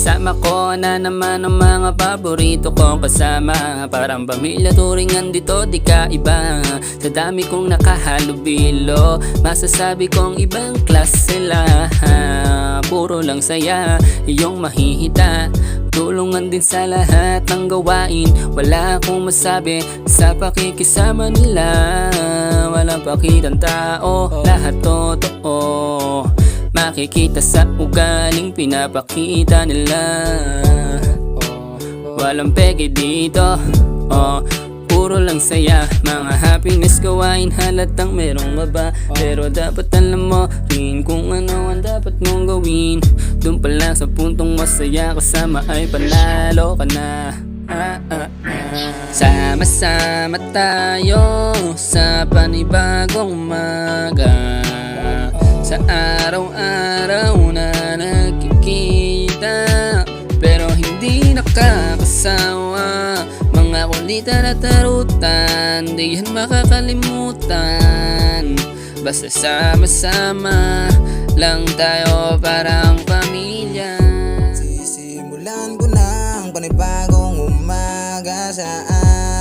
Kasama ko na naman ang mga paborito kong kasama. Parang pamilya turingan dito, di ka iba. Sa dami kong nakahalubilo, masasabi kong ibang klase sila. Puro lang saya, iyong mahihita. Tulungan din sa lahat ng gawain. Wala akong masabi sa pakikisama nila. Walang pakitang tao, lahat totoo. Makikita sa ugaling pinapakita nila. Walang peke dito, puro lang saya. Mga happiness gawain, halatang merong maba. Pero dapat alam mo rin kung ano ang dapat mong gawin. Doon pa lang sa puntong masaya, kasama ay panalo ka na. Sama-sama tayo sa panibagong umaga. Sa araw-araw na nagkikita, pero hindi nakakasawa. Mga kulitan at tarutan, di yan makakalimutan. Basta sama-sama lang tayo, parang pamilya. Sisimulan ko ng panibagong umaga. Sa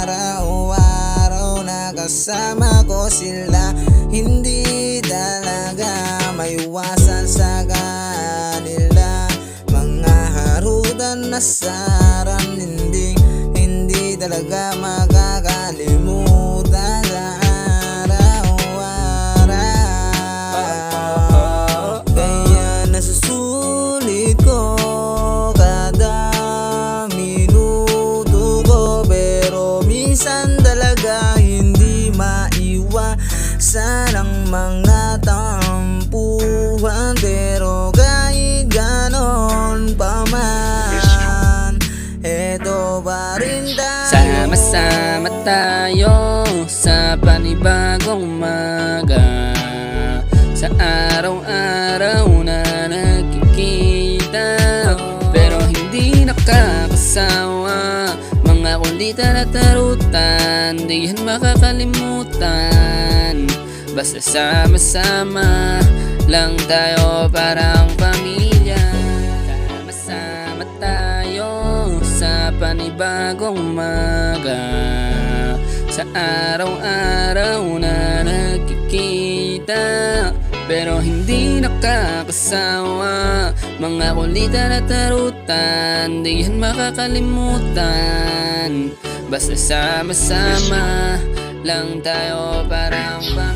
araw-araw na kasama ko sila. Hindi talaga maiwasan sa kanila. Mga harutan na saran, hindi talaga makakalimutan sa araw-araw. Kaya nasusulit ko kada minuto ko, pero minsan talaga hindi maiwasan ang mga tampuhan. Pero kahit ganon pa man, eto pa rin tayo. Sama-sama tayo sa panibagong umaga. Sa araw-araw na nagkikita, pero hindi nakakasawa. Mga kulitan at tarutan, di yan makakalimutan. Basta sama-sama lang tayo, parang pamilya. Sama-sama tayo sa panibagong umaga. Sa araw-araw na nagkikita, pero hindi nakakasawa. Mga kulitan at tarutan, di yan makakalimutan. Basta sama-sama lang tayo, parang pamilya.